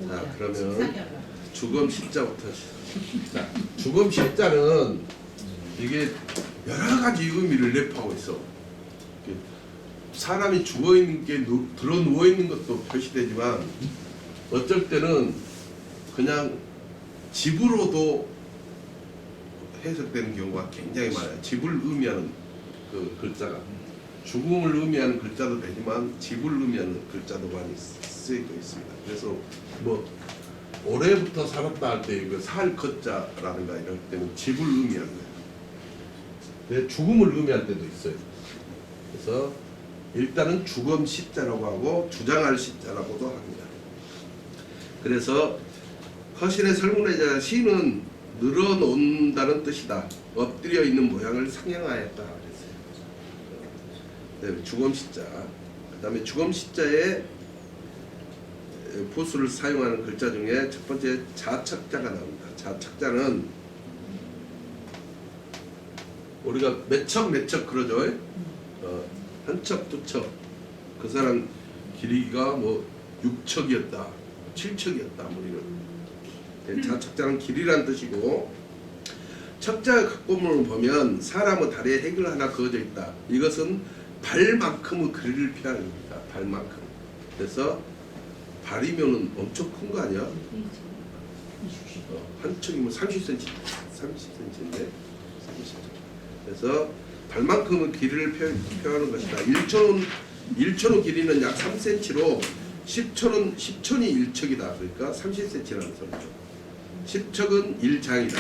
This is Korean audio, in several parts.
자, 그러면 주검 십자부터. 자, 주검 십자는 이게 여러 가지 의미를 내포하고 있어. 사람이 죽어 있는 게 들어 누워 있는 것도 표시되지만 어쩔 때는 그냥 집으로도 해석되는 경우가 굉장히 많아요. 집을 의미하는 그 글자가 죽음을 의미하는 글자도 되지만 집을 의미하는 글자도 많이 쓰이고 있습니다. 그래서 뭐 올해부터 살았다 할 때 이거 살 것자라든가 이럴 때는 집을 의미하는 거예요. 근데 죽음을 의미할 때도 있어요. 그래서 일단은 죽음 시자라고 하고 주장할 시자라고도 합니다. 그래서 허실의 설문의자 시는 늘어놓는다는 뜻이다. 엎드려 있는 모양을 상형하였다 그랬어요. 네, 죽음 시자. 그 다음에 죽음 시자에 보수를 사용하는 글자 중에 첫 번째 자척자가 나옵니다. 자척자는 우리가 몇 척 그러죠. 한 척, 두 척. 그 사람 길이가 뭐 6척이었다, 7척이었다. 뭐 이런. 자척자는 길이란 뜻이고, 척자의 각본문을 보면 사람의 다리에 핵을 하나 그어져 있다. 이것은 발만큼의 길이를 표하는 겁니다. 발만큼. 그래서 발이면은 엄청 큰 거 아니야? 한 척이면 30cm, 30cm인데 30cm. 그래서 발만큼의 길이를 표하는 것이다. 1촌의 길이는 약 3cm로 10촌이 1척이다. 그러니까 30cm라는 소리죠. 10척은 1장이다.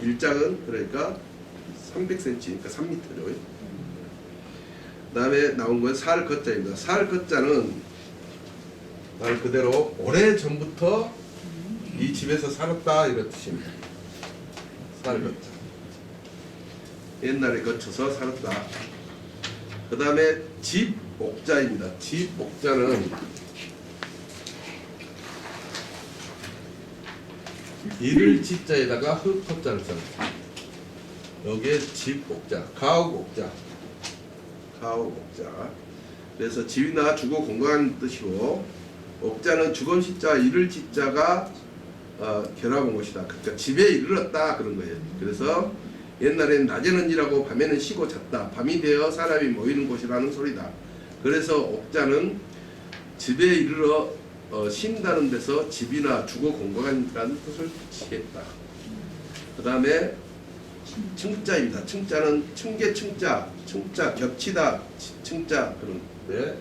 1장은 그러니까 300cm, 그러니까 3m죠. 그 다음에 나온 건 살 것자입니다. 살 것자는 말 그대로 오래전부터 이 집에서 살았다 이런 뜻입니다. 살 것자. 옛날에 거쳐서 살았다. 그 다음에 집옥자입니다. 집옥자는 이를 지자에다가 흑헛자를 써요. 여기에 집옥자, 가옥옥자, 가옥옥자. 그래서 집이나 주거 공간의 뜻이고, 옥자는 주건 시자, 이를 지자가 결합한 것이다. 그러니까 집에 이르렀다 그런 거예요. 그래서 옛날에는 낮에는 일하고 밤에는 쉬고 잤다. 밤이 되어 사람이 모이는 곳이라는 소리다. 그래서 옥자는 집에 이르러 쉰다는 데서 집이나 주거 공간이라는 뜻을 취했다. 그 다음에 층자입니다. 층자는 층계 층자, 층자 겹치다 층자 그런데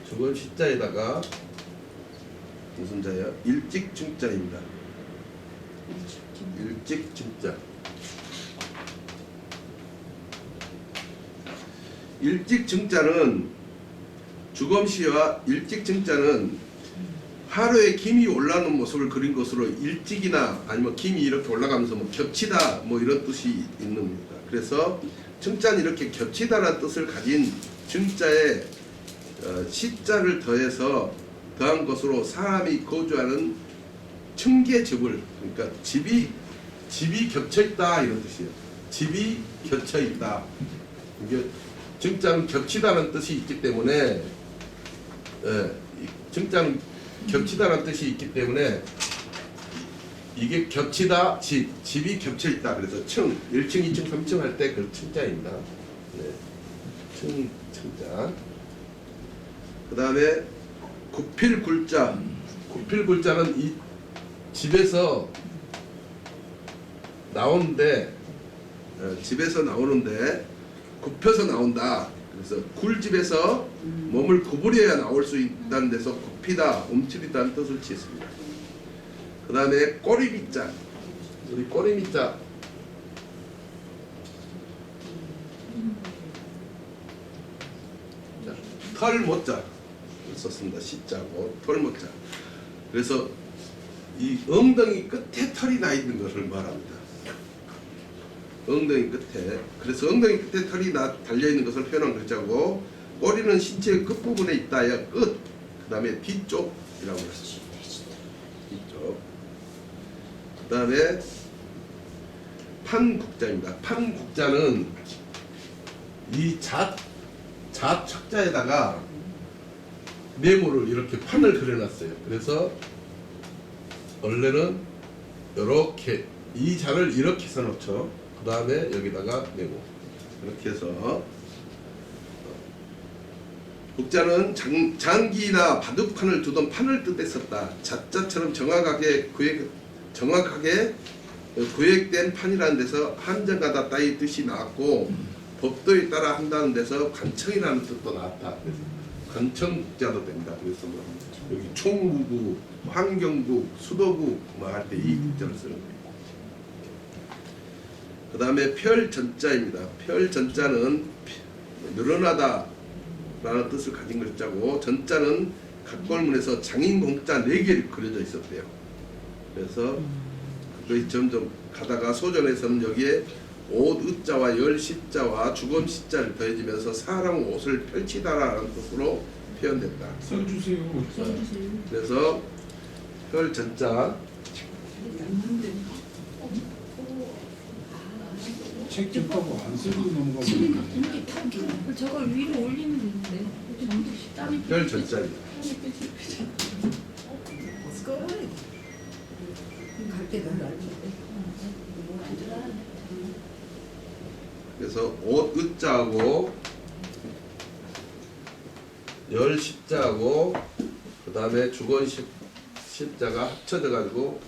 주건 시자에다가 무슨 자예요? 일직층자입니다. 일직층자. 일직층자는 주검시와 일직층자는 하루에 김이 올라오는 모습을 그린 것으로 일직이나 아니면 김이 이렇게 올라가면서 뭐 겹치다 뭐 이런 뜻이 있는 겁니다. 그래서 층자는 이렇게 겹치다라는 뜻을 가진 층자에 시자를 더해서 더한 것으로 사람이 거주하는 층계집을, 그러니까 집이 겹쳐 있다 이런 뜻이에요. 집이 겹쳐 있다. 이게 층자는 겹치다는 뜻이 있기 때문에, 층자는 겹치다는 뜻이 있기 때문에 이게 겹치다 집이 겹쳐 있다. 그래서 층 1층, 2층, 3층 할 때 그 층자입니다. 네. 층자. 그 다음에 구필굴자. 구필굴자는 이 집에서 나오는데 굽혀서 나온다. 그래서 굴집에서 몸을 구부려야 나올 수 있다는 데서 굽히다, 움츠리다는 뜻을 취했습니다. 그 다음에 꼬리미자. 우리 꼬리미자. 털모자 썼습니다. 시자고 털모자. 그래서 이 엉덩이 끝에 털이 나 있는 것을 말합니다. 엉덩이 끝에. 그래서 엉덩이 끝에 털이 달려 있는 것을 표현한 글자고, 꼬리는 신체의 끝부분에 있다야 끝. 그 다음에 뒤쪽이라고 했습니다. 뒤쪽. 그 다음에 판국자입니다. 판국자는 이 잣 척자에다가 네모를 이렇게 판을 그려놨어요. 그래서 원래는 이렇게 이 자를 이렇게 써놓죠. 그 다음에 여기다가 네모 이렇게 해서 국자는 장기나 바둑판을 두던 판을 뜻했었다. 자자처럼 정확하게 구획된 판이라는 데서 한정하다 따위 뜻이 나왔고 법도에 따라 한다는 데서 관청이라는 뜻도 나왔다. 그래서 관청국자도 된다. 그래서 뭐 여기 총무부, 환경부, 수도부 뭐 할 때 이 국자를 쓰는 거예요. 그 다음에 펼전자입니다. 펼전자는 늘어나다 라는 뜻을 가진 글자고 전자는 각골문에서 장인공자 4개를 그려져 있었대요. 그래서 그것이 점점 가다가 소전에서는 여기에 옷 의자와 열 십자와 주검 십자를 더해지면서 사람 옷을 펼치다라는 뜻으로 표현됐다. 써주세요. 그래서 펼전자 책 접하고 안 쓰고 넘어가면 저걸 위로 올리면 되는데 전부 땀이 펼전자입니다. 갈 때가 그래서 옷 의자하고 열 십자하고 그 다음에 주건 십자가 합쳐져 가지고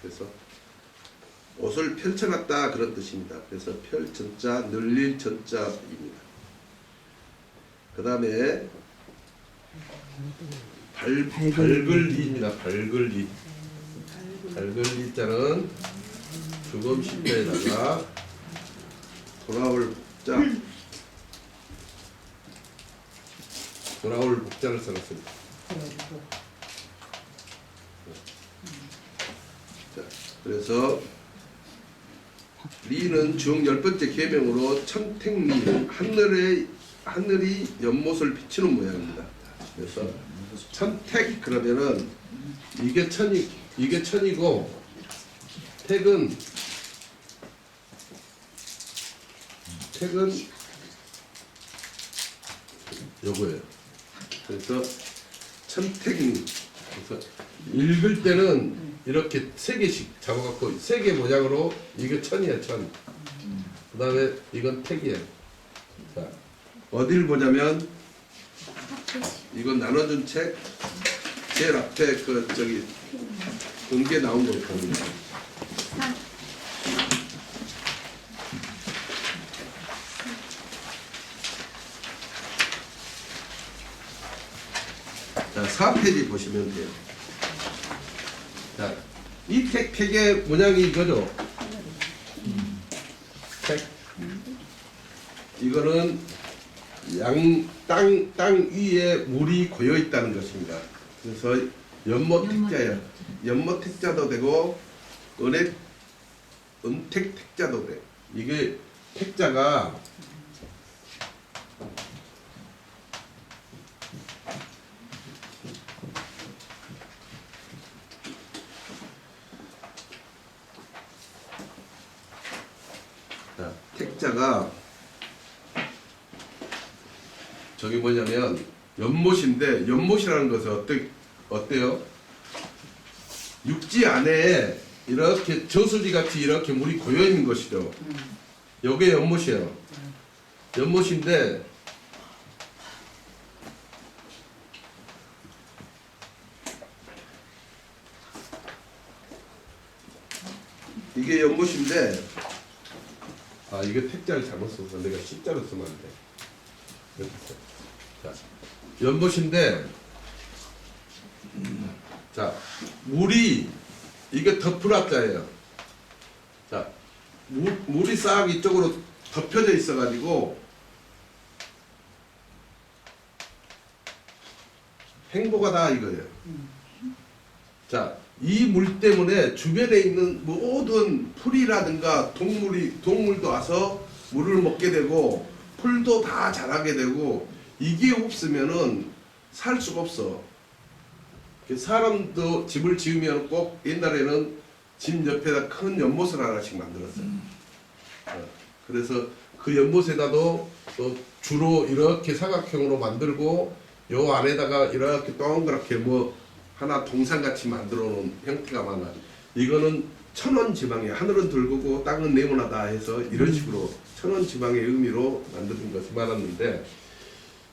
그래서 옷을 펼쳐놨다 그런 뜻입니다. 그래서 펼전자 늘릴 전자입니다. 그 다음에 발글리입니다. 발글리. 발글리자는 주검 십자에다가 돌아올 복자를 써놨습니다. 자, 그래서 리는 중 10번째 계명으로 천택리 하늘이 연못을 비추는 모양입니다. 그래서 천택 그러면은 이게 천이고 택은 요거예요. 그래서 천택리. 그래서 읽을 때는 이렇게 3개씩 잡아갖고 3개 모양으로 이게 천이에요. 천. 그 다음에 이건 택이에요. 자, 어딜 보냐면 이건 나눠준 책 제일 앞에 그 저기 공개 나온 거 보면 자, 4페이지 보시면 돼요. 자, 이 택의 모양이 이거죠. 택. 이거는 땅 위에 물이 고여 있다는 것입니다. 그래서 연못 택자예요. 연못 택자도 되고 은택 택자도 돼. 이게 택자가 택자가 저기 뭐냐면 연못인데 연못이라는 것은 어때요? 육지 안에 이렇게 저수지 같이 이렇게 물이 고여 있는 것이죠. 요게 연못이에요. 연못인데 이게 연못인데 이게 택자를 잘못 써서 내가 십자로 쓰면 안 돼. 이렇게 써. 자, 연못인데 자, 물이 이게 덮으라자예요. 자, 물이 싹 이쪽으로 덮여져 있어 가지고 행보가다 이거예요. 자, 이 물 때문에 주변에 있는 모든 풀이라든가 동물도 와서 물을 먹게 되고 풀도 다 자라게 되고 이게 없으면은 살 수가 없어. 사람도 집을 지으면 꼭 옛날에는 집 옆에다 큰 연못을 하나씩 만들었어요. 그래서 그 연못에다도 또 주로 이렇게 사각형으로 만들고 요 안에다가 이렇게 동그랗게 뭐 하나 동상같이 만들어 놓은 형태가 많아. 이거는 천원 지방이야. 하늘은 들고고 땅은 네모나다 해서 이런 식으로 천원 지방의 의미로 만드는 것이 많았는데,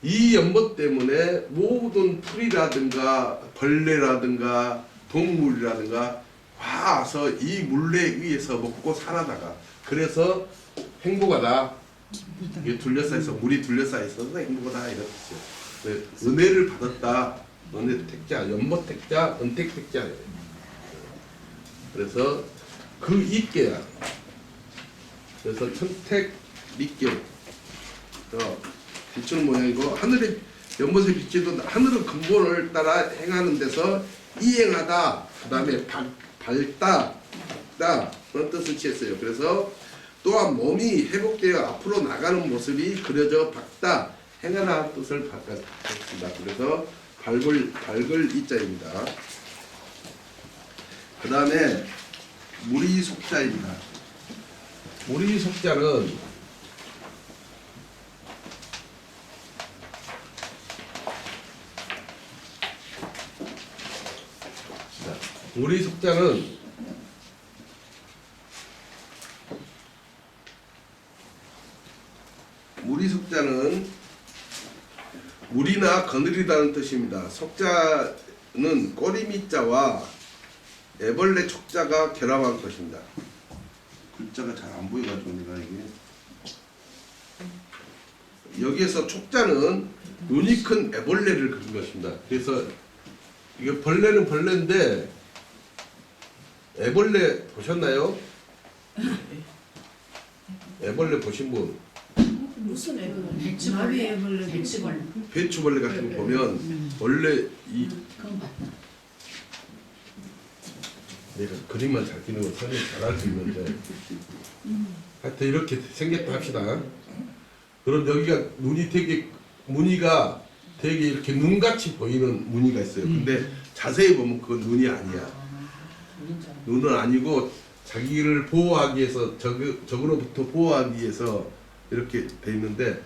이 연못 때문에 모든 풀이라든가 벌레라든가 동물이라든가 와서 이 물에 의해서 먹고 살아나가. 그래서 행복하다. 이게 둘러싸여 있어. 물이 둘러싸여 있어서 행복하다 이런 뜻이에요. 네, 은혜를 받았다. 은혜 택자, 연못 택자, 은택 택자예요. 그래서 그 입계야. 그래서 천택 입계. 비추는 모양이고, 하늘의 연못의 빛도 하늘의 근본을 따라 행하는 데서 이행하다. 그 다음에 밝다. 그런 뜻을 취했어요. 그래서 또한 몸이 회복되어 앞으로 나가는 모습이 그려져 밝다. 행하라는 뜻을 바꿨습니다. 그래서 밝을 이자입니다. 그 다음에 무리속자입니다. 무리속자는 무리속자는 물이나 거느리다는 뜻입니다. 속자는 꼬리미자와 애벌레 촉자가 결합한 것입니다. 글자가 잘 안 보여가지고 내가 이게, 여기에서 촉자는 눈이 큰 애벌레를 그린 것입니다. 그래서 이게 벌레는 벌레인데, 애벌레 보셨나요? 애벌레 보신 분? 무슨 애벌레? 배추벌레, 애벌레, 배추벌레. 배추벌레 같은 거 보면 원래 이, 그건 맞다. 내가 그림만 잘 그리는 건 설명 잘할 수 있는데, 하여튼 이렇게 생겼다 합시다. 그럼 여기가 눈이 되게, 무늬가 되게 이렇게 눈같이 보이는 무늬가 있어요. 근데 자세히 보면 그건 눈이 아니야. 눈은 아니고 자기를 보호하기 위해서, 적으로부터 보호하기 위해서 이렇게 돼 있는데,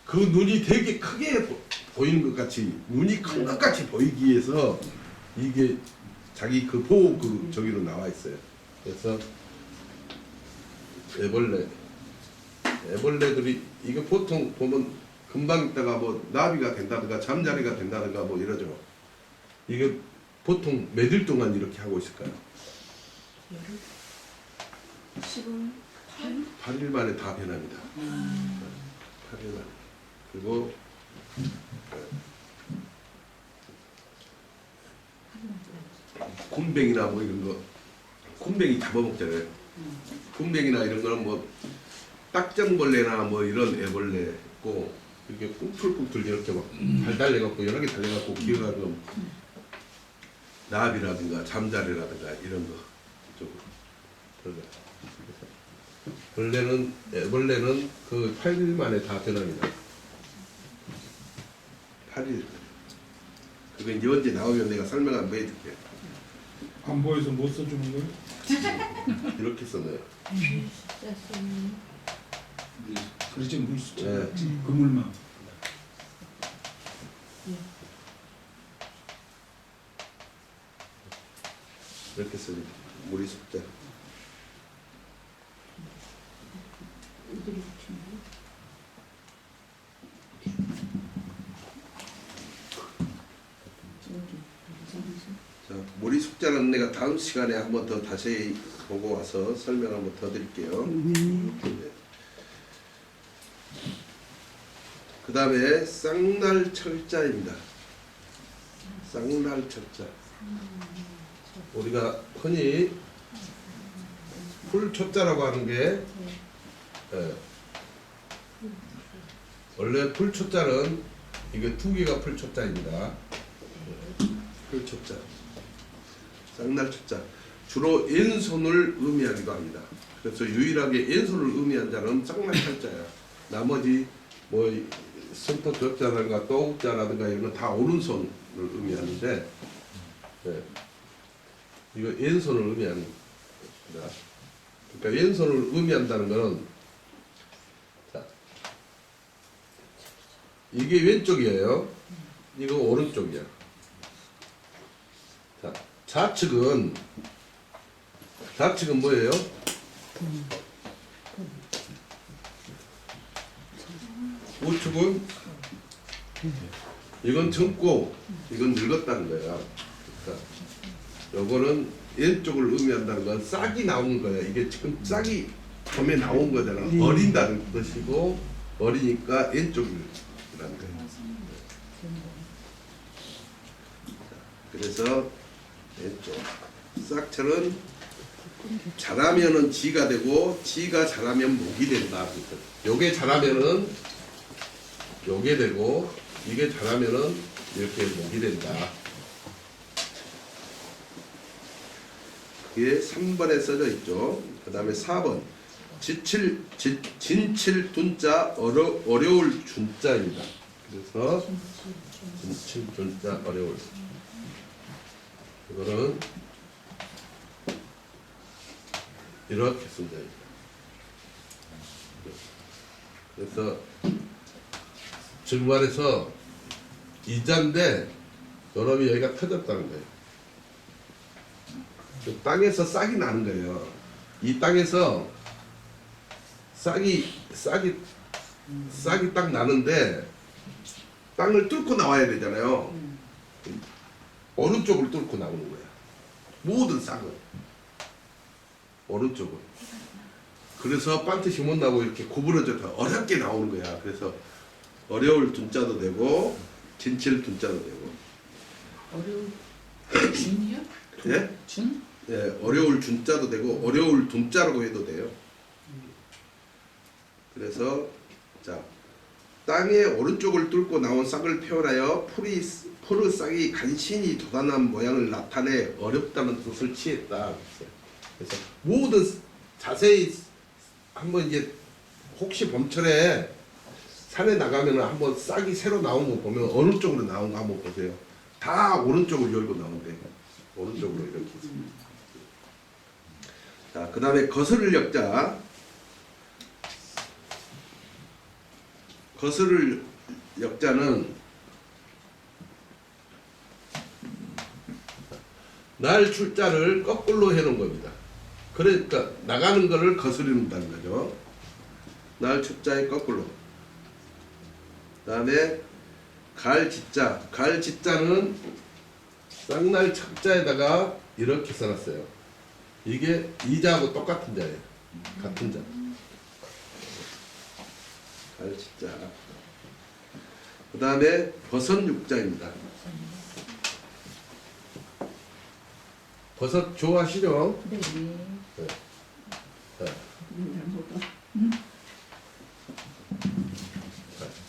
그 눈이 되게 크게 보이는 것 같이, 눈이 큰 것 같이 보이기 위해서 이게 자기 그 보호 그 저기로 나와 있어요. 그래서 애벌레들이 이거 보통 보면 금방 있다가 뭐 나비가 된다든가 잠자리가 된다든가 뭐 이러죠. 이게 보통 몇일 동안 이렇게 하고 있을까요? 8일 만에 다 변합니다. 8일 만에. 그리고 곰뱅이나 뭐 이런 거, 곰뱅이 잡아먹잖아요. 곰뱅이나 이런 거는 뭐 딱정벌레나 뭐 이런 애벌레 있고, 이렇게 꿈틀꿈틀 이렇게 막 발 달려갖고 여러 개 달려갖고 기어가고, 나비라든가 잠자리라든가 이런 거 이쪽으로. 애벌레는 그 8일 만에 다 변합니다. 8일. 그거 이제 언제 나오면 내가 설명 한번 해줄게. 안 보여서 못 써주는 거예요? 이렇게 썼네요. 그렇지, 물 숫자. 네. 그물만. 이렇게 써집니다. 무리 숫자. 자, 무리 숫자는 내가 다음 시간에 한번 더 다시 보고 와서 설명 한번 더 드릴게요. 네. 그 다음에 쌍날철자입니다. 쌍날철자. 우리가 흔히 풀초자라고 하는 게, 원래 풀초자는 이게 두 개가 풀초자입니다. 풀초자, 쌍날초자. 주로 왼손을 의미하기도 합니다. 그래서 유일하게 왼손을 의미한 자는 쌍날철자야. 나머지 뭐 승토적자라든가 또욱자라든가 이런 건 다 오른손을 의미하는데, 이거 왼손을 의미하는 겁니다. 그러니까 왼손을 의미한다는 것은, 자, 이게 왼쪽이에요. 이거 오른쪽이야. 자, 좌측은 뭐예요? 우측은 이건 젊고 이건 늙었다는 거야. 그러니까 요거는 왼쪽을 의미한다는 건 싹이 나온 거야. 이게 지금 싹이 봄에 나온 거잖아. 어린다는 뜻이고 어리니까 왼쪽이라는 거야. 그래서 왼쪽 싹처럼 자라면은 지가 되고 지가 자라면 목이 된다. 요게 자라면은 요게 되고 이게 자라면은 이렇게 목이 된다. 그게 3번에 써져 있죠. 그 다음에 4번 진칠 둔자 어려울 준자입니다. 그래서 진칠 둔자 어려울 이거는 이렇게 쓴다. 그래서 즉 말해서 이자인데 여러분이 여기가 터졌다는 거예요. 그 땅에서 싹이 나는 거예요. 이 땅에서 싹이 딱 나는데 땅을 뚫고 나와야 되잖아요. 오른쪽을 뚫고 나오는 거야. 모든 싹은 오른쪽은. 그래서 반드시 못 나고 이렇게 구부러져서 어렵게 나오는 거야. 그래서 어려울 둔자도 되고 진칠 둔자도 되고. 어려운 준이요? 예? 준? 예, 어려울 준자도 되고 어려울 둔자라고 해도 돼요. 그래서 자 땅의 오른쪽을 뚫고 나온 싹을 표현하여 푸르 싹이 간신히 도단한 모양을 나타내 어렵다는 뜻을 취했다. 그래서 모든 자세히 한번 이제 혹시 봄철에 산에 나가면 한번 싹이 새로 나온 거 보면 어느 쪽으로 나온 거 한번 보세요. 다 오른쪽을 열고 나온대. 오른쪽으로 이렇게. 자, 그 다음에 거스를 역자. 거스를 역자는 날 출자를 거꾸로 해놓은 겁니다. 그러니까 나가는 거를 거스른다는 거죠. 날 출자의 거꾸로. 그 다음에 갈지자. 갈지자는 쌍날 척자에다가 이렇게 써놨어요. 이게 이자하고 똑같은 자예요. 같은 자. 갈지자. 그 다음에 버섯 육자입니다. 버섯 좋아하시죠? 네. 네. 네.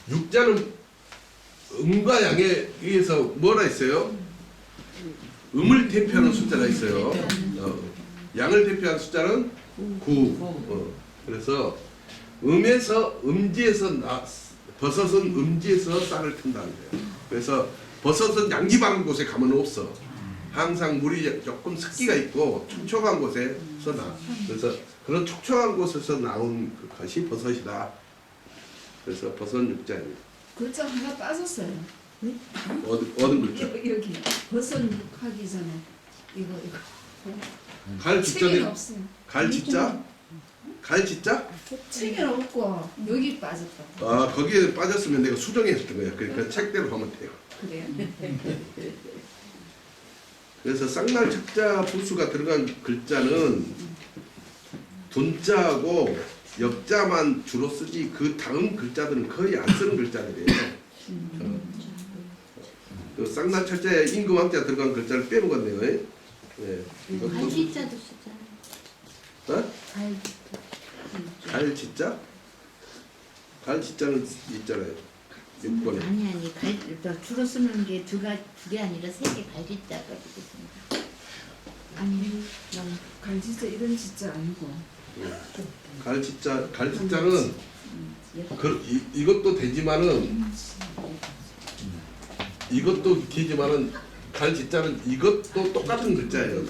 육자는 음과 양에 의해서 뭐라 있어요? 음을 대표하는 숫자가 있어요. 양을 대표하는 숫자는 9. 그래서 음지에서 버섯은 음지에서 쌀을 튼다는 거예요. 그래서 버섯은 양기 많은 곳에 가면 없어. 항상 물이 조금 습기가 있고 촉촉한 곳에서 나. 그래서 그런 촉촉한 곳에서 나온 것이 버섯이다. 그래서 버섯 육자입니다. 글자 하나 빠졌어요. 어느 글자? 여기 버섯 하기 전에 이거 갈 책에는 지자. 없어요. 갈 지자? 갈 지자? 책에는 없고 여기 빠졌다. 아 거기에 빠졌으면 내가 수정했을 거야. 그러니까 책대로 하면 돼요. 그래요? 그래서 쌍날 척자 부수가 들어간 글자는 둔자하고 역자만 주로 쓰지 그 다음 글자들은 거의 안 쓰는 글자들이에요. 그 쌍날 척자에 임금왕자 들어간 글자를 빼먹었네요. 네. 갈지자도 쓰잖아요. 어? 갈지자. 갈지자? 갈지자는 있잖아요. 6번에. 아니 주로 쓰는 게 두 개 아니라 세 개 갈지자가 있습니다. 아니 너무 갈지자 이런 지자 아니고. 갈지자는 이것도 되지만은 이것도 되지만은 갈지자는 이것도 똑같은 글자예요.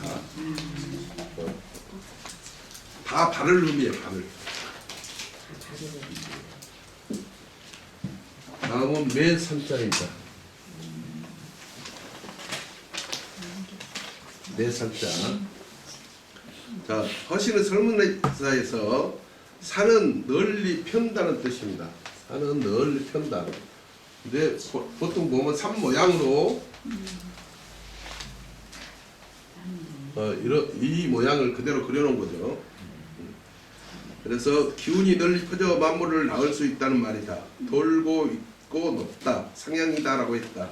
다 발을 의미해 발을. 다음은 매산자입니다. 살자. 자, 허신은 설문사에서 산은 널리 편다는 뜻입니다. 산은 널리 편다. 근데 보통 보면 산 모양으로 이 모양을 그대로 그려놓은 거죠. 그래서 기운이 널리 퍼져 만물을 낳을 수 있다는 말이다. 돌고 있고 높다, 상향이다라고 했다.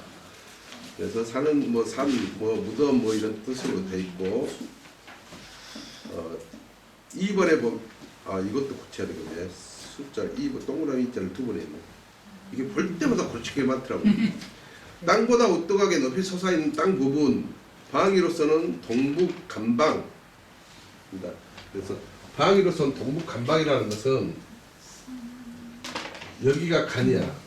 그래서 산은 뭐 산, 뭐 무덤 뭐 이런 뜻으로 돼 있고 2번에 보면 이것도 고쳐야 되겠네. 숫자 2번 동그라미 자를 두 번 했네. 이게 볼 때마다 고치게 많더라고. 땅보다 우뚝하게 높이 솟아있는 땅 부분 방위로서는 동북 간방입니다. 그래서 방위로서는 동북 간방이라는 것은 여기가 간이야.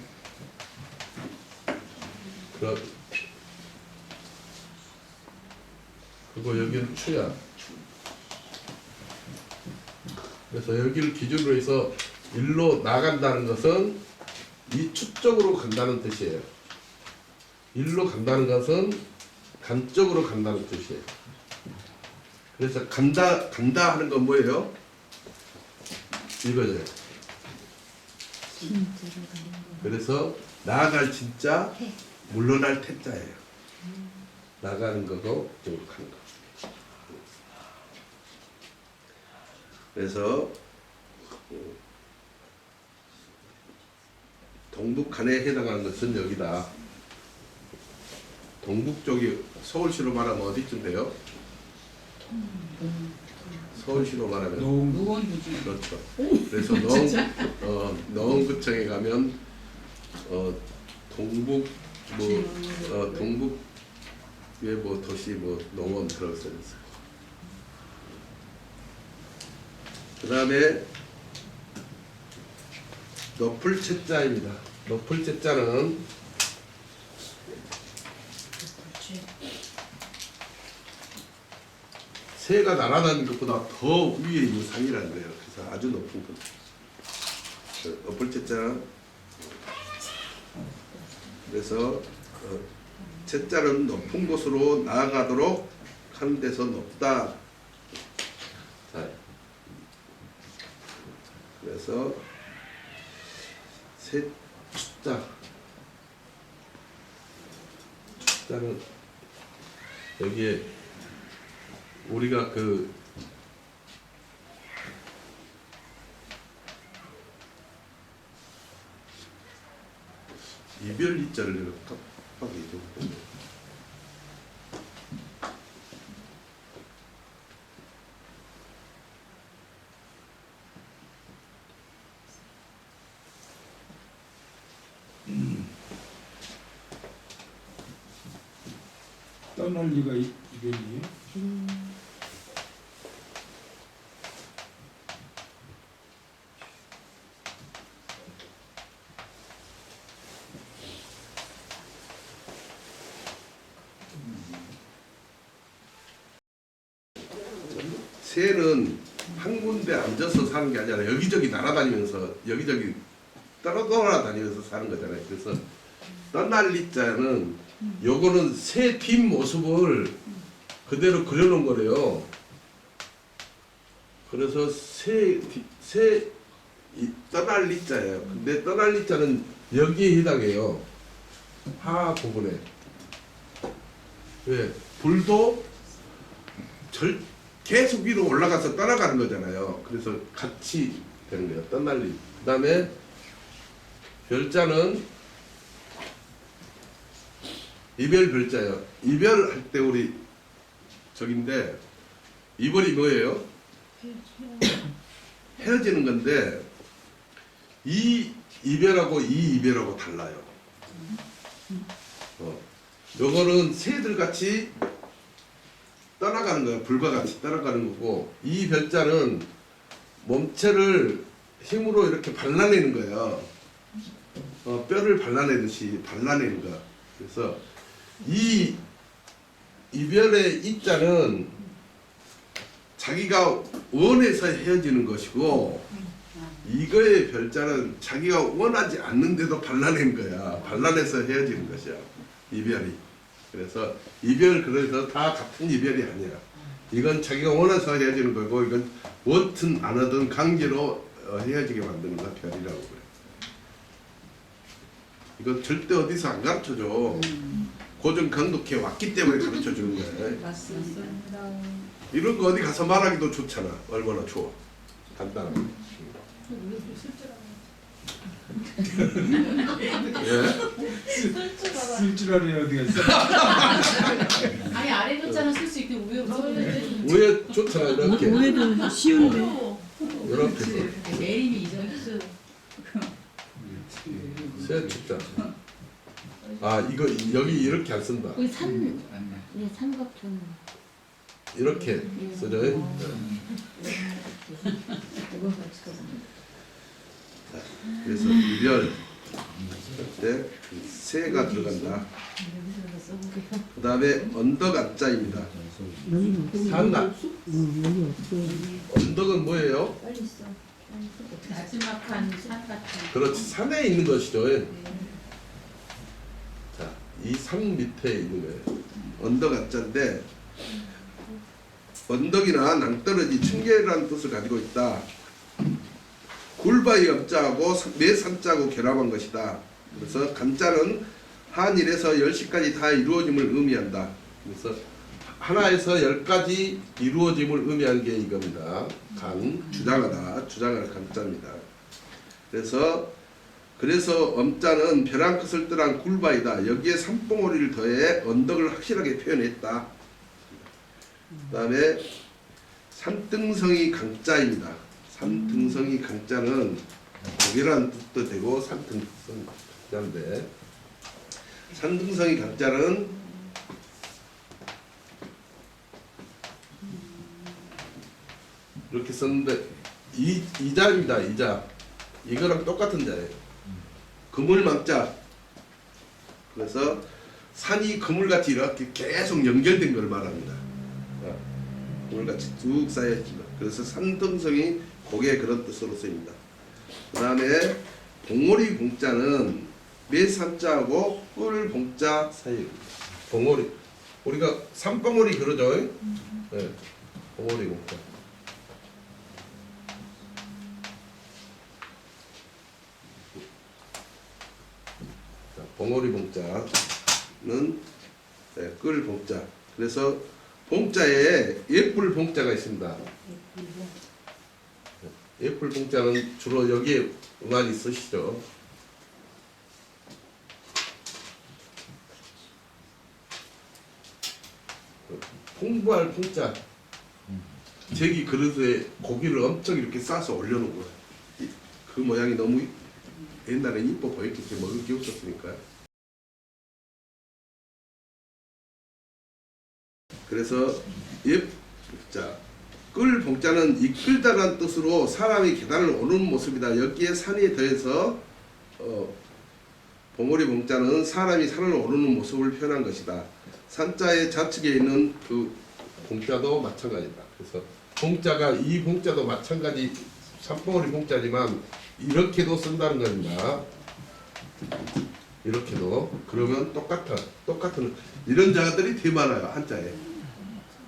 그리고 여기는 추야. 그래서 여기를 기준으로 해서 일로 나간다는 것은 이 추 쪽으로 간다는 뜻이에요. 일로 간다는 것은 간 쪽으로 간다는 뜻이에요. 그래서 간다 하는 건 뭐예요? 이거죠. 진짜로 가는 거. 그래서 나아갈 진짜, 물러날 태자예요. 나가는 거고 쪽으로 가는 거. 그래서 동북간에 해당하는 것은 여기다. 동북 쪽이 서울시로 말하면 어디쯤 돼요? 서울시로 말하면 노원구지. 그렇죠. 그래서 너원구청에 가면 동북 동북에 뭐 도시 뭐 농원 그런 써 있어요. 그 다음에 높을 채자입니다. 높을 채자는 새가 날아다니는 것보다 더 위에 있는 산이라는 거예요. 그래서 아주 높은 것. 높을 채자. 그래서 채자는 높은 곳으로 나아가도록 하는 데서 높다. 자, 그래서 추자는 여기에 우리가 그 이별 이자를 내가 깜빡이 잊어버렸네. 떠날 리가 이별이에요? 새는 한 군데 앉아서 사는 게 아니라 여기저기 날아다니면서 여기저기 떠돌아다니면서 사는 거잖아요. 그래서 떠날리 자는 요거는 새 뒷모습을 그대로 그려놓은 거래요. 그래서 떠날리 자예요. 근데 떠날리 자는 여기에 해당해요. 하 부분에. 왜? 불도 계속 위로 올라가서 떠나가는 거잖아요. 그래서 같이 되는 거예요. 떠날리. 그 다음에 별자는 이별 별자예요. 이별할 때 우리 저긴데 이별이 뭐예요? 헤어지는 건데 이 이별하고 이 이별하고 달라요. 요거는 새들 같이 떠나가는 거예요. 불과 같이 떠나가는 거고 이 별자는 몸체를 힘으로 이렇게 발라내는 거예요. 뼈를 발라내듯이 발라내는 거야. 그래서 이 이별의 이자는 자기가 원해서 헤어지는 것이고 이거의 별자는 자기가 원하지 않는데도 발라낸 거야. 발라내서 헤어지는 것이야. 이별이. 그래서 이별 그래서 다 같은 이별이 아니야. 이건 자기가 원해서 헤어지는 거고 이건 원튼 안 하던 관계로 헤어지게 만드는 거 별이라고 그래. 이건 절대 어디서 안 가르쳐줘. 고전 강독해 왔기 때문에 가르쳐 주는 거야. 맞습니다. 이런 거 어디 가서 말하기도 좋잖아. 얼마나 좋아. 간단하게. 예? 쓸 줄 아는 어디가 있어? 아니 아래 글자는 쓸 수 있게 위에 없어요. 왜 좋잖아 이렇게. 오해도 쉬운데. 이렇게 써. 내림이 이죠. 새 축자. 아 이거 여기 이렇게 안 쓴다. 그 삼, 네, 삼각형. 이렇게 써져. 네. 이거 가지고 그래서 이별 때 새가 들어간다. 그 다음에 언덕 안자입니다. 산다. 언덕은 뭐예요? 빨리 써. 나지막한 산 같은. 그렇지, 산에 있는 것이죠. 자, 이 산 밑에 있는 거예요. 언덕 안자인데 언덕이나 낭떠러지 층계라는 뜻을 가지고 있다. 굴바위 엄자하고 매산자하고 결합한 것이다. 그래서 간자는 한일에서 10시까지 다 이루어짐을 의미한다. 그래서 하나에서 10가지 이루어짐을 의미하는 게 이겁니다. 간, 주장하다, 주장할 간자입니다. 그래서 엄자는 벼랑 끝을 떠난 굴바위다. 여기에 산봉오리를 더해 언덕을 확실하게 표현했다. 그 다음에 산등성이 강자입니다. 산등성이 강자는 고개라는 뜻도 되고 산등성이 강자인데 산등성이 강자는 이렇게 썼는데 이자입니다. 이자 이거랑 똑같은 자예요. 그물망자. 그래서 산이 그물같이 이렇게 계속 연결된 걸 말합니다. 그물같이 쭉 쌓여있습니다. 그래서 산등성이 고개 그런 뜻으로 쓰입니다. 그 다음에 봉오리 봉자는 매산자하고 꿀봉자 사이. 봉오리 우리가 산봉오리 그러죠. 네. 봉오리 봉자. 자, 봉오리 봉자는 네, 꿀 봉자. 그래서 봉자에 예쁠 봉자가 있습니다. 예쁠 봉자는 주로 여기에 많이 쓰시죠. 풍부할 풍자. 제기 그릇에 고기를 엄청 이렇게 싸서 올려놓은 거야. 그 모양이 너무 옛날엔 이뻐 보였기 때문에 먹을 게 없었으니까요. 그래서 자, 끌 봉자는 이끌다라는 뜻으로 사람이 계단을 오르는 모습이다. 여기에 산에 더해서 봉오리 봉자는 사람이 산을 오르는 모습을 표현한 것이다. 산자의 좌측에 있는 그 봉자도 마찬가지다. 그래서 봉자가 이 봉자도 마찬가지 산봉오리 봉자지만 이렇게도 쓴다는 겁니다. 이렇게도. 그러면 똑같은 이런 자들이 되게 많아요. 한자에.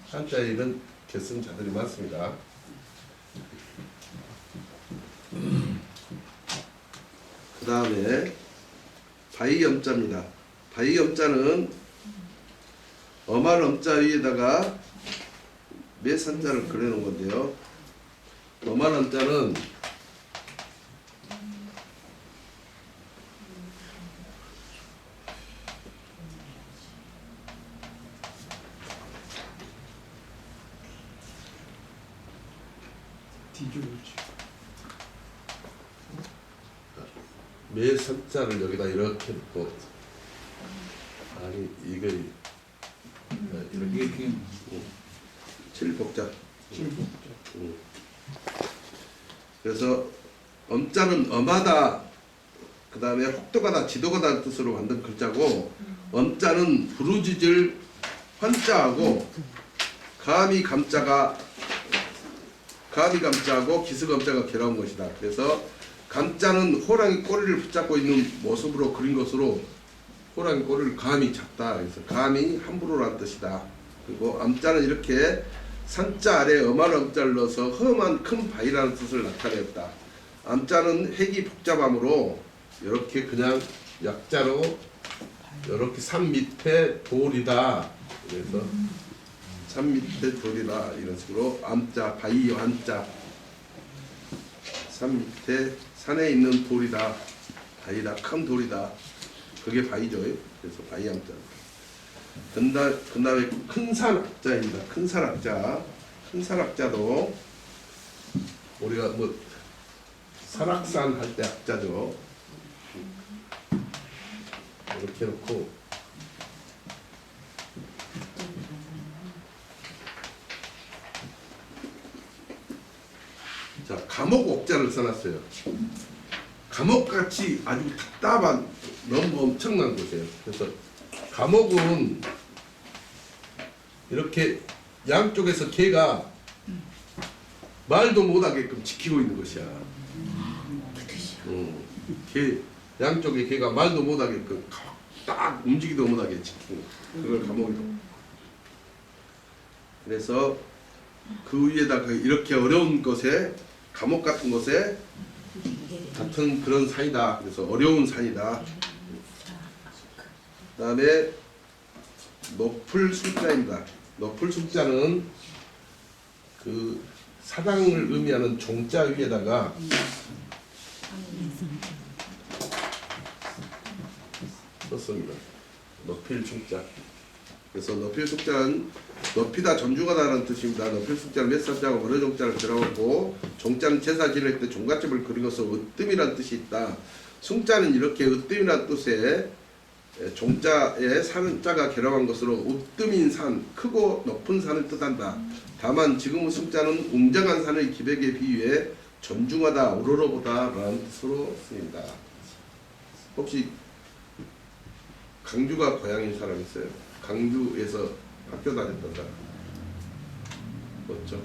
한자에 이런 개쓴 자들이 많습니다. 그 다음에 바위엄자입니다. 바위엄자는 엄한 엄자 위에다가 매산자를 그려놓은 건데요. 엄한 엄자는 뒤집어지. 매산자를 여기다 이렇게 놓고 아니 이거 이렇게 칠복자. 그래서 엄자는 엄하다, 그 다음에 혹독하다, 지독하다는 뜻으로 만든 글자고, 엄자는 부르짖을 환자하고 감히 감자하고 기스감자가 결합한 것이다. 그래서 감자는 호랑이 꼬리를 붙잡고 있는 모습으로 그린 것으로 호랑이 꼬리를 감이 작다. 그래서 감이 함부로란 뜻이다. 그리고 암자는 이렇게 산자 아래 엄한 엄자를 넣어서 험한 큰 바위라는 뜻을 나타냈다. 암자는 핵이 복잡하므로 이렇게 그냥 약자로 이렇게 산 밑에 돌이다. 그래서 산 밑에 돌이다 이런 식으로 암자 바위 한자 산 밑에 산에 있는 돌이다. 바위다 큰 돌이다. 그게 바위죠. 그래서 바위 암자. 그다음에 큰 산악자입니다. 큰 산악자. 큰 산악자도 우리가 뭐 산악산 할 때 악자죠. 이렇게 놓고 자 감옥 옥자를 써놨어요. 감옥같이 아주 답답한 너무 엄청난 곳이에요. 그래서 감옥은 이렇게 양쪽에서 개가 말도 못하게끔 지키고 있는 것이야. 개 양쪽에 개가 말도 못하게끔 딱 움직이도 못하게 지키고 그걸 감옥이라고. 그래서 그 위에다가 이렇게 어려운 곳에 감옥 같은 곳에 같은 그런 산이다. 그래서 어려운 산이다. 그 다음에 높을 숫자입니다. 높을 숫자는 그 사당을 의미하는 종자 위에다가 썼습니다. 높일 숫자. 그래서 높일 숫자는 높이다 존중하다라는 뜻입니다. 높일 숫자는 몇 살자고 어느 종자를 들어가고 종자는 제사 지낼 때 종갓집을 그리고서 으뜸이라는 뜻이 있다. 숭자는 이렇게 으뜸이라는 뜻에 종자에 산자가 결합한 것으로 으뜸인 산, 크고 높은 산을 뜻한다. 다만 지금의 숭자는 웅장한 산의 기백에 비유해 존중하다, 우러러보다 라는 뜻으로 쓰입니다. 혹시 강주가 고향인 사람 있어요? 강주에서 학교 다녔던 사람 없죠?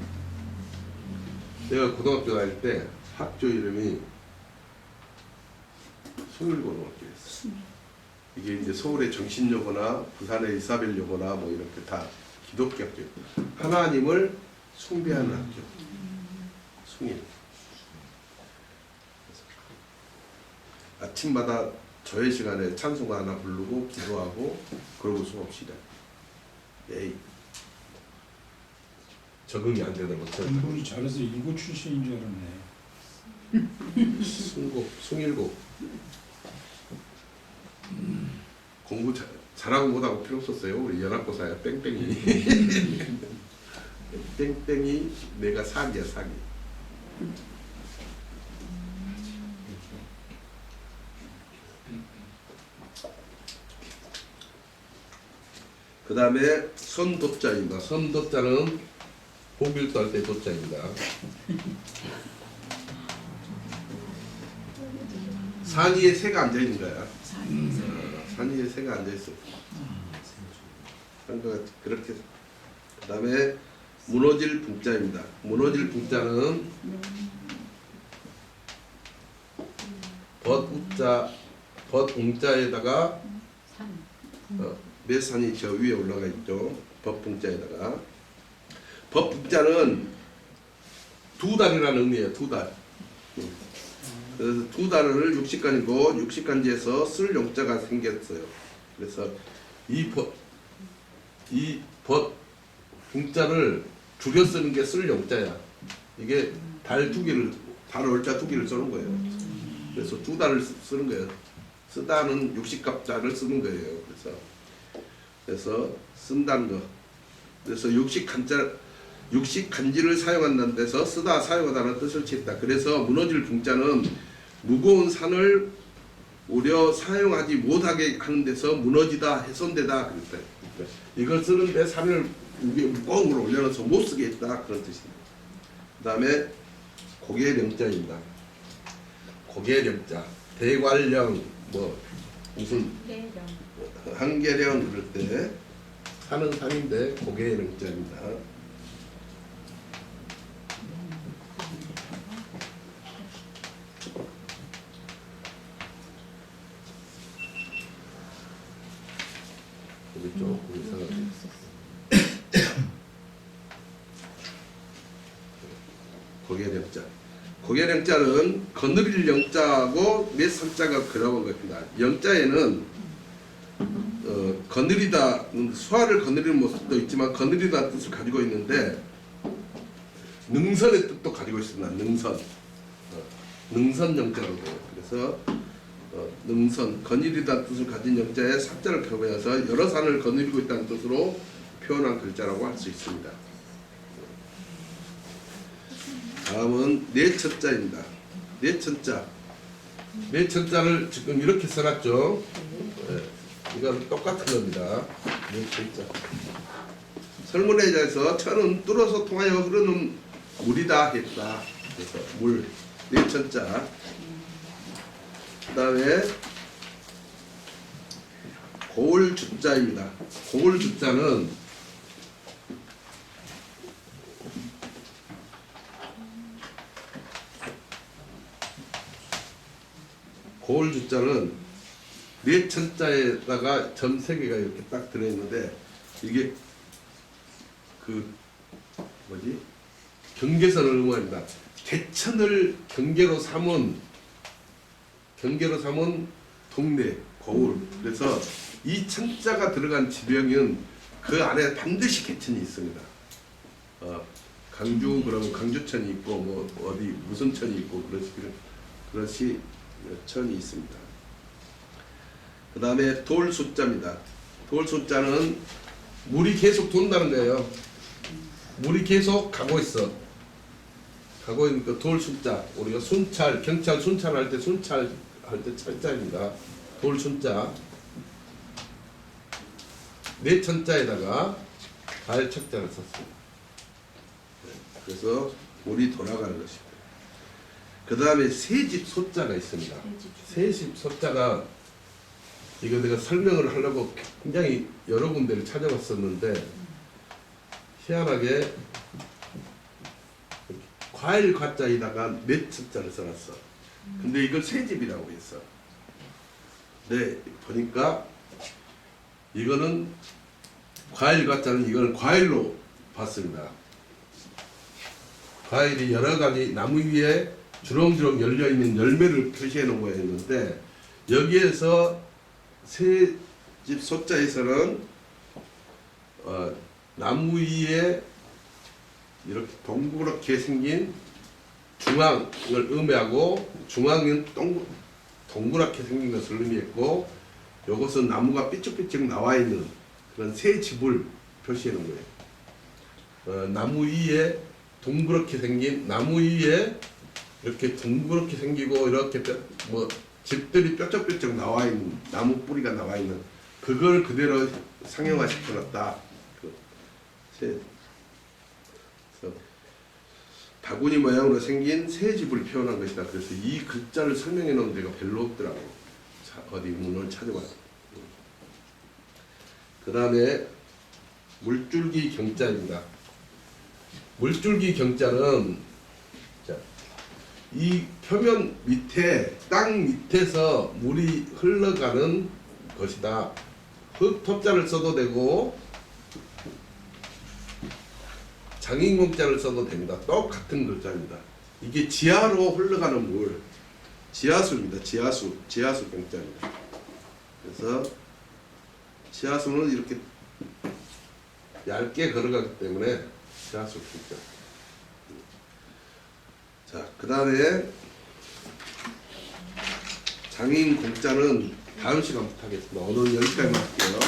내가 고등학교 다닐 때 학교 이름이 숭일고등학교였어. 이게 이제 서울의 정신여고나 부산의 이사벨여고나 뭐 이렇게 다 기독교 학교. 하나님을 숭배하는 학교. 숭일. 아침마다 저의 시간에 찬송가 하나 부르고 기도하고 그러고 수업시다. 에이 적응이 안 되는 거죠. 공부를 잘해서 일고 출신인 줄 알았네. 숭일고 공부 잘하고 못하고 필요 없었어요. 우리 연합고사야 뺑뺑이. 뺑뺑이 내가 사기야 사기. 그 다음에 선도자입니다. 선도자는 복일도 할 때 도자입니다. 산 위에 새가 앉아있는 거야. 산 위에 새가 앉아있어. 그렇게. 그 다음에 무너질 붕자입니다. 무너질 붕자는 벗웅자에다가 몇 산이 저 위에 올라가 있죠. 법붕자에다가. 법붕자는 두 달이라는 의미예요. 두 달. 그래서 두 달을 60간이고 60간지에서 쓸 용자가 생겼어요. 그래서 이 붕자를 줄여 쓰는 게 쓸 용자야. 이게 달 월자 두 개를 쓰는 거예요. 그래서 두 달을 쓰는 거예요. 쓰다는 60갑자를 쓰는 거예요. 그래서 쓴다는 거. 그래서 60간지를 사용한다는 데서 쓰다 사용하다는 뜻을 취했다. 그래서 무너질 붕자는 무거운 산을 오려 사용하지 못하게 하는 데서 무너지다, 훼손되다 그랬다. 이걸 쓰는데 산을 무거운 걸 올려놔서 못 쓰게 했다 그런 뜻입니다. 그 다음에 고계령자입니다. 고계령자, 대관령 뭐 무슨 한계령 그럴 때 사는 산인데 고계령자입니다. 이게 조금 이상하죠. 고개령자. 고개령자는 거느릴 영자하고 몇 선자가 결합한 겁니다. 영자에는 거느리다, 수화를 거느리는 모습도 있지만 거느리다 뜻을 가지고 있는데 능선의 뜻도 가지고 있습니다. 능선. 능선 영자로 돼요. 그래서 능선, 거느리다 뜻을 가진 영자에 산자를 펴면서 여러 산을 거느리고 있다는 뜻으로 표현한 글자라고 할 수 있습니다. 다음은 내천자입니다. 내천자. 내천자를 지금 이렇게 써놨죠. 이건 똑같은 겁니다. 내천자. 설문에 대해서 천은 뚫어서 통하여 흐르는 물이다 했다. 그래서 물, 내천자. 그 다음에 고을주자입니다. 고을주자는 고을주자는 내천자에다가 점 3개가 이렇게 딱 들어있는데 이게 그 뭐지? 경계선을 의미합니다. 개천을 경계로 삼은 동네 고을. 그래서 이 천자가 들어간 지명은 그 안에 반드시 개천이 있습니다. 강주 그러면 강주천이 있고 뭐 어디 무슨 천이 있고 그것이 천이 있습니다. 그 다음에 돌숫자입니다. 돌숫자는 물이 계속 돈다는 거예요. 물이 계속 가고 있어. 가고 있는 그 돌숫자. 우리가 순찰, 경찰 순찰할 때 순찰할 때 찰자입니다. 돌순자. 내천자에다가 가을척자를 썼습니다. 그래서 물이 돌아가는 것입니다. 그 다음에 세집 소자가 있습니다. 세집 소자가 이거 내가 설명을 하려고 굉장히 여러 군데를 찾아봤었는데 희한하게 과일 과자에다가 내천자를 써놨어. 근데 이걸 세집이라고 했어. 네, 보니까 이거는 과일 과자는 이걸 과일로 봤습니다. 과일이 여러 가지 나무 위에 주렁주렁 열려있는 열매를 표시해 놓은 거였는데 여기에서 세집 소자에서는 나무 위에 이렇게 동그랗게 생긴 중앙을 의미하고 중앙은 동그랗게 생긴 것을 의미했고 이것은 나무가 삐쭉삐쭉 나와 있는 그런 새 집을 표시해 놓은 거예요. 나무 위에 동그랗게 생긴 나무 위에 이렇게 동그랗게 생기고 이렇게 뭐 집들이 뾰족뾰족 나와 있는 나무 뿌리가 나와 있는 그걸 그대로 상형화 시켜놨다. 그래서 바구니 모양으로 생긴 새 집을 표현한 것이다. 그래서 이 글자를 설명해 놓은 데가 별로 없더라고. 어디 문을 찾아봐요. 그 다음에 물줄기 경자입니다. 물줄기 경자는 이 표면 밑에 땅 밑에서 물이 흘러가는 것이다. 흙톱자를 써도 되고 장인공자를 써도 됩니다. 똑같은 글자입니다. 이게 지하로 흘러가는 물, 지하수입니다. 지하수 경자입니다. 그래서 지하수는 이렇게 얇게 걸어가기 때문에 지하수 경자. 자, 그 다음에 장인공자는 다음 시간부터 하겠습니다. 오늘 여기까지만 할게요.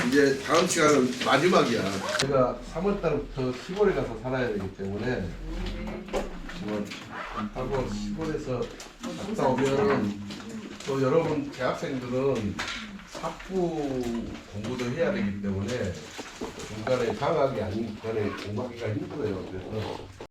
이제 다음 시간은 마지막이야. 제가 3월달부터 시골에 가서 살아야 되기 때문에 지금 하고 시골에서 갔다 오면 또 여러분 대학생들은 학부 공부도 해야 되기 때문에 중간에 방학이 아닌 중간에 공부하기가 힘들어요. 그래서